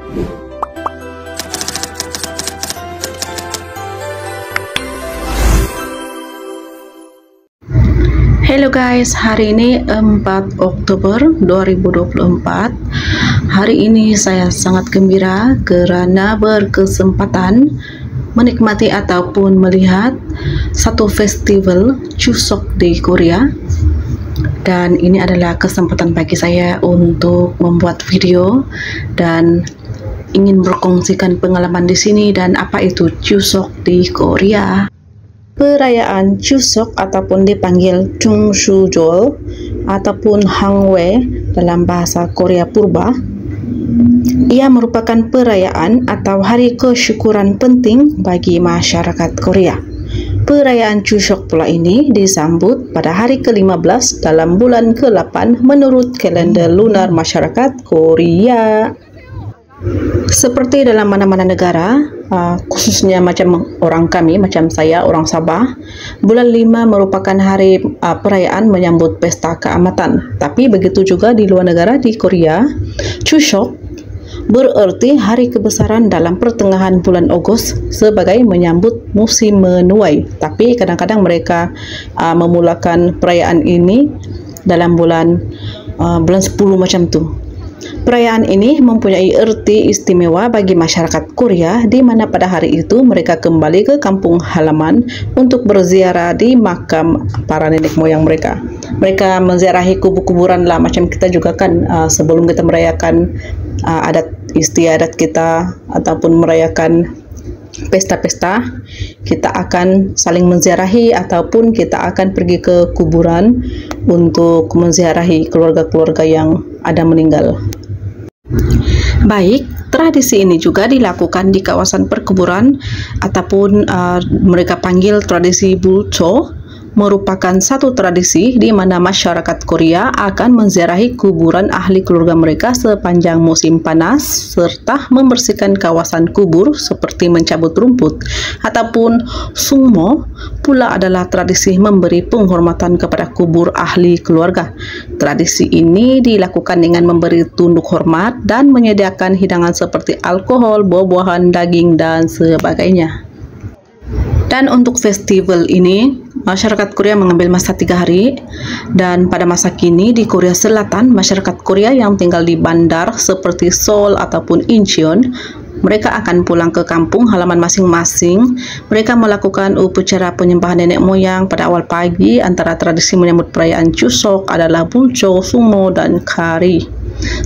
Halo guys, hari ini 4 Oktober 2024. Hari ini saya sangat gembira karena berkesempatan menikmati ataupun melihat satu festival Chuseok di Korea. Dan ini adalah kesempatan bagi saya untuk membuat video dan ingin berkongsikan pengalaman di sini dan apa itu Chuseok di Korea. Perayaan Chuseok ataupun dipanggil Chungshujol ataupun Hangwe dalam bahasa Korea Purba. Ia merupakan perayaan atau hari kesyukuran penting bagi masyarakat Korea. Perayaan Chuseok pula ini disambut pada hari ke-15 dalam bulan ke-8 menurut kalender lunar masyarakat Korea. Seperti dalam mana-mana negara, khususnya macam orang kami, macam saya, orang Sabah, bulan 5 merupakan hari perayaan menyambut pesta keamatan. Tapi begitu juga di luar negara, di Korea, Chuseok berarti hari kebesaran dalam pertengahan bulan Agustus sebagai menyambut musim menuai. Tapi kadang-kadang mereka memulakan perayaan ini dalam bulan 10 macam tu. Perayaan ini mempunyai erti istimewa bagi masyarakat Korea, di mana pada hari itu mereka kembali ke kampung halaman untuk berziarah di makam para nenek moyang mereka. Mereka menziarahi kuburan lah, macam kita juga kan sebelum kita merayakan adat istiadat kita ataupun merayakan pesta-pesta, kita akan saling menziarahi ataupun kita akan pergi ke kuburan untuk menziarahi keluarga-keluarga yang ada meninggal. Baik, tradisi ini juga dilakukan di kawasan perkuburan ataupun mereka panggil tradisi Bulcho. Merupakan satu tradisi di mana masyarakat Korea akan menziarahi kuburan ahli keluarga mereka sepanjang musim panas serta membersihkan kawasan kubur seperti mencabut rumput ataupun sungmo. Pula adalah tradisi memberi penghormatan kepada kubur ahli keluarga. Tradisi ini dilakukan dengan memberi tunduk hormat dan menyediakan hidangan seperti alkohol, buah-buahan, daging dan sebagainya. Dan untuk festival ini, masyarakat Korea mengambil masa 3 hari. Dan pada masa kini di Korea Selatan, masyarakat Korea yang tinggal di bandar seperti Seoul ataupun Incheon, mereka akan pulang ke kampung halaman masing-masing. Mereka melakukan upacara penyembahan nenek moyang pada awal pagi. Antara tradisi menyambut perayaan Chuseok adalah bulcho, sumo, dan kari.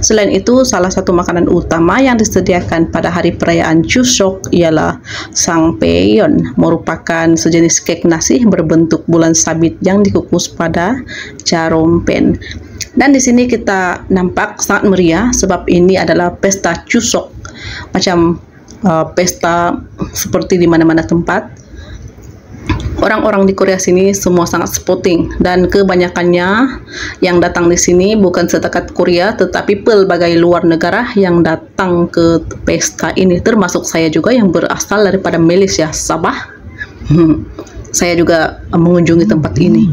Selain itu, salah satu makanan utama yang disediakan pada hari perayaan Chuseok ialah sangpeyeon, merupakan sejenis kek nasi berbentuk bulan sabit yang dikukus pada jarum pen. Dan di sini kita nampak sangat meriah sebab ini adalah pesta Chuseok, macam pesta seperti di mana-mana tempat. Orang-orang di Korea sini semua sangat sporting dan kebanyakannya yang datang di sini bukan setakat Korea tetapi pelbagai luar negara yang datang ke pesta ini, termasuk saya juga yang berasal daripada Malaysia, Sabah. Saya juga mengunjungi tempat ini.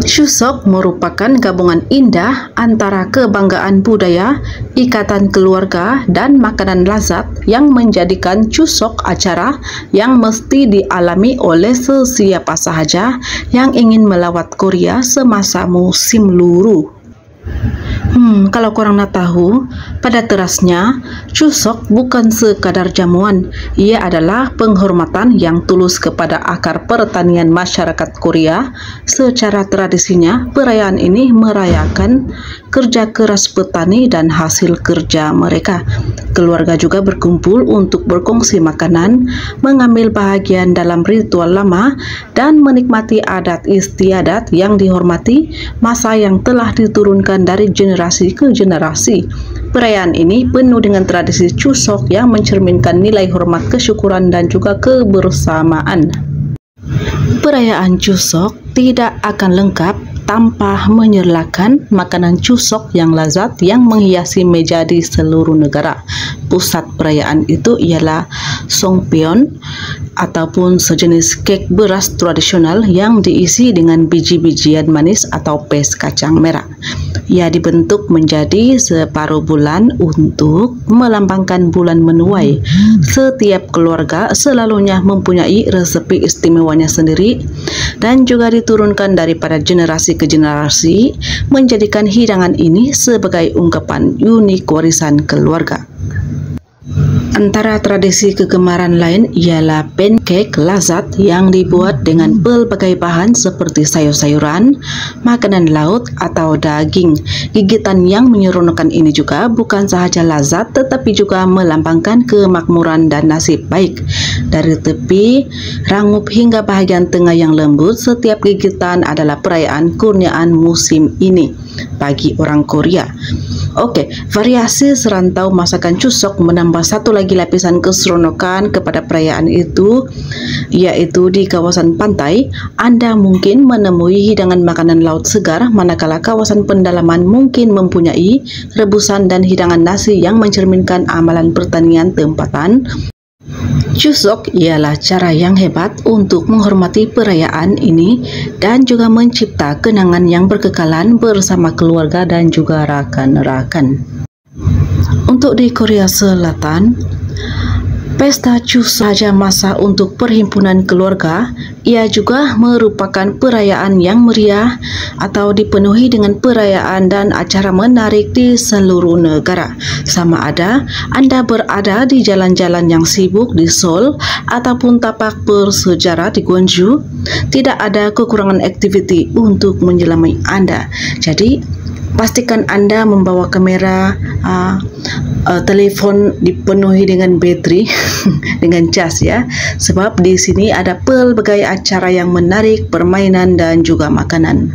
Chuseok merupakan gabungan indah antara kebanggaan budaya, ikatan keluarga, dan makanan lazat yang menjadikan Chuseok acara yang mesti dialami oleh sesiapa sahaja yang ingin melawat Korea semasa musim luruh. Kalau korang nak tahu, pada terasnya, Chuseok bukan sekadar jamuan. Ia adalah penghormatan yang tulus kepada akar pertanian masyarakat Korea. Secara tradisinya, perayaan ini merayakan kerja keras petani dan hasil kerja mereka. Keluarga juga berkumpul untuk berkongsi makanan, mengambil bahagian dalam ritual lama, dan menikmati adat istiadat yang dihormati masa yang telah diturunkan dari generasi ke generasi. Perayaan ini penuh dengan tradisi Chuseok yang mencerminkan nilai hormat, kesyukuran, dan juga kebersamaan. Perayaan Chuseok tidak akan lengkap tanpa menyerlakan makanan Chuseok yang lazat yang menghiasi meja di seluruh negara. Pusat perayaan itu ialah songpyeon ataupun sejenis kek beras tradisional yang diisi dengan biji-bijian manis atau pes kacang merah. Ia dibentuk menjadi separuh bulan untuk melambangkan bulan menuai. Setiap keluarga selalunya mempunyai resepi istimewanya sendiri dan juga diturunkan daripada generasi ke generasi, menjadikan hidangan ini sebagai ungkapan unik warisan keluarga. Antara tradisi kegemaran lain ialah pancake lazat yang dibuat dengan pelbagai bahan seperti sayur-sayuran, makanan laut atau daging. Gigitan yang menyeronokkan ini juga bukan sahaja lazat tetapi juga melambangkan kemakmuran dan nasib baik. Dari tepi, rangup hingga bahagian tengah yang lembut, setiap gigitan adalah perayaan kurniaan musim ini bagi orang Korea. Oke, variasi serantau masakan Chuseok menambah satu lagi lapisan keseronokan kepada perayaan itu, yaitu di kawasan pantai. Anda mungkin menemui hidangan makanan laut segar, manakala kawasan pendalaman mungkin mempunyai rebusan dan hidangan nasi yang mencerminkan amalan pertanian tempatan. Chuseok ialah cara yang hebat untuk menghormati perayaan ini dan juga mencipta kenangan yang berkekalan bersama keluarga dan juga rakan-rakan. Untuk di Korea Selatan, pesta Chuseok saja masa untuk perhimpunan keluarga. Ia juga merupakan perayaan yang meriah atau dipenuhi dengan perayaan dan acara menarik di seluruh negara. Sama ada Anda berada di jalan-jalan yang sibuk di Seoul ataupun tapak bersejarah di Gwonju, tidak ada kekurangan aktiviti untuk menyelamai Anda. Jadi pastikan Anda membawa kamera, telepon dipenuhi dengan bateri dengan cas ya, sebab di sini ada pelbagai acara yang menarik, permainan dan juga makanan.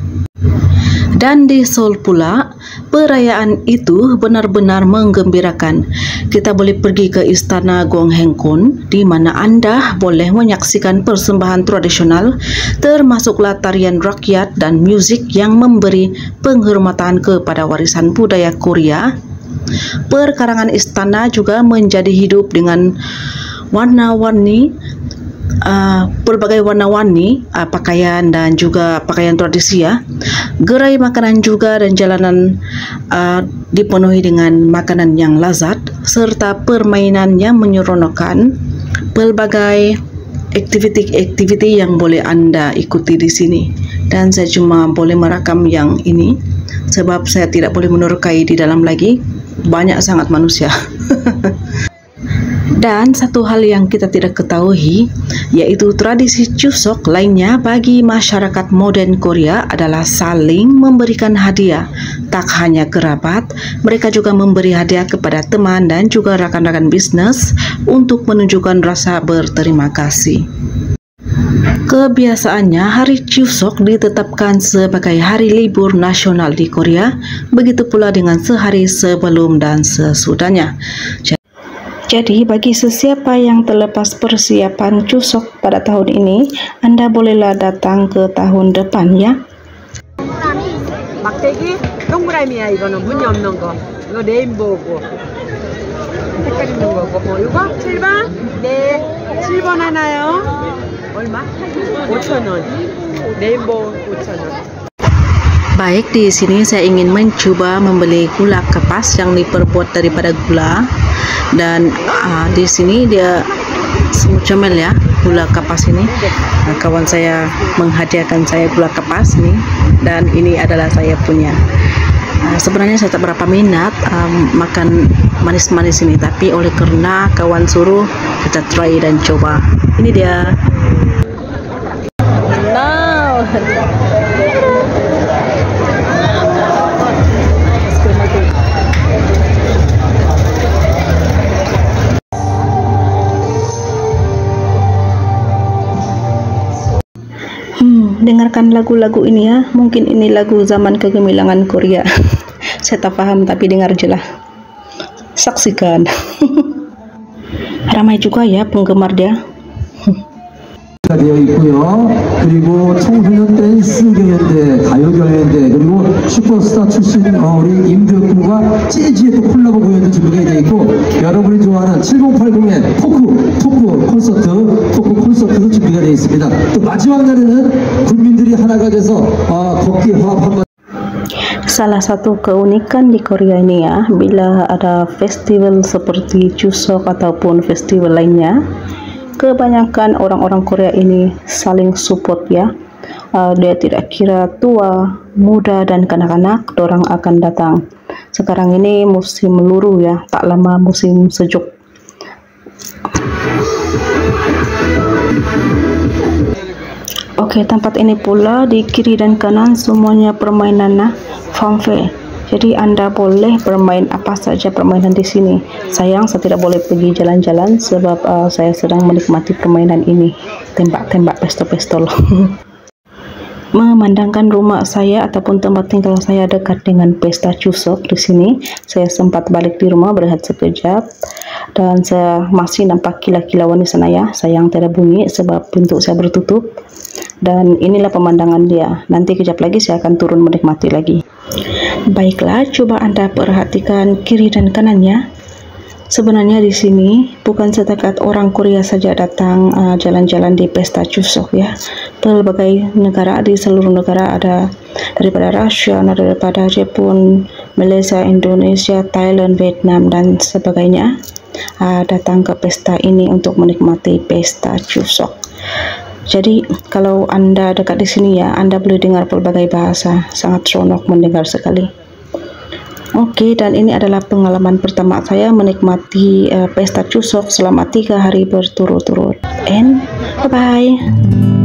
Dan di Seoul pula, perayaan itu benar-benar menggembirakan. Kita boleh pergi ke Istana Gyeonghekgon, di mana Anda boleh menyaksikan persembahan tradisional, termasuklah tarian rakyat dan musik yang memberi penghormatan kepada warisan budaya Korea. Perkarangan istana juga menjadi hidup dengan warna-warni, pelbagai warna-warni pakaian dan juga pakaian tradisi ya. Gerai makanan juga dan jalanan dipenuhi dengan makanan yang lazat serta permainan yang menyeronokkan. Pelbagai aktiviti-aktiviti yang boleh Anda ikuti di sini. Dan saya cuma boleh merakam yang ini sebab saya tidak boleh menerkai di dalam lagi. Banyak sangat manusia. Dan satu hal yang kita tidak ketahui, yaitu tradisi Chuseok lainnya bagi masyarakat modern Korea adalah saling memberikan hadiah. Tak hanya kerabat, mereka juga memberi hadiah kepada teman dan juga rakan-rakan bisnis untuk menunjukkan rasa berterima kasih. Kebiasaannya, hari Chuseok ditetapkan sebagai hari libur nasional di Korea, begitu pula dengan sehari sebelum dan sesudahnya. Jadi, bagi sesiapa yang terlepas persiapan Chuseok pada tahun ini, Anda bolehlah datang ke tahun depan ya. 막대기 동그라미야. 이거는 무늬 없는 거. 이거 레인보우고 색깔 있는 거고. 이거 7번? 네, 7번 하나요. 얼마? 5,000원. 레인보우 5,000원. Baik, di sini saya ingin mencoba membeli gula kapas yang diperbuat daripada gula, dan di sini dia semut comel ya, gula kapas ini. Kawan saya menghadiahkan saya gula kapas ini, dan ini adalah saya punya. Sebenarnya saya tak berapa minat makan manis-manis ini, tapi oleh karena kawan suruh, kita try dan coba. Ini dia. Wow. Dengarkan lagu-lagu ini ya. Mungkin ini lagu zaman kegemilangan Korea. Saya tak paham, tapi dengar jelas. Saksikan. Ramai juga ya penggemar dia. 되어 있고요. 그리고 청소년 댄스 경연대, 가요 경연대, 그리고 슈퍼스타 출신 우리 임주혁 재즈의 또 콜라보 공연도 준비가 되어 있고, 여러분이 좋아하는 7080의 토크 콘서트도 준비가 되어 있습니다. 또 마지막 날에는 국민들이 하나가 돼서 걷기 화합 한번. Salah satu keunikan di Korea ini ya, bila ada festival seperti Chuseok ataupun festival lainnya, kebanyakan orang-orang Korea ini saling support ya. Dia tidak kira tua, muda, dan kanak-kanak, orang akan datang. Sekarang ini musim luruh ya, tak lama musim sejuk. Oke, tempat ini pula di kiri dan kanan semuanya permainan fanfare. Jadi Anda boleh bermain apa saja permainan di sini. Sayang saya tidak boleh pergi jalan-jalan sebab saya sedang menikmati permainan ini. Tembak-tembak pistol-pistol. Memandangkan rumah saya ataupun tempat tinggal saya dekat dengan pesta Chuseok di sini, saya sempat balik di rumah berehat sekejap dan saya masih nampak kilau-kilauan di sana ya. Sayang tidak bunyi sebab pintu saya bertutup. Dan inilah pemandangan dia. Nanti kejap lagi saya akan turun menikmati lagi. Baiklah, coba Anda perhatikan kiri dan kanannya. Sebenarnya di sini bukan setakat orang Korea saja datang jalan-jalan di pesta Chuseok ya. Berbagai negara, di seluruh negara ada, daripada Rusia, daripada Jepun, Malaysia, Indonesia, Thailand, Vietnam, dan sebagainya datang ke pesta ini untuk menikmati pesta Chuseok. Jadi kalau Anda dekat di sini ya, Anda boleh dengar berbagai bahasa, sangat seronok mendengar sekali. Oke, dan ini adalah pengalaman pertama saya menikmati pesta Chuseok selama 3 hari berturut-turut. And bye-bye.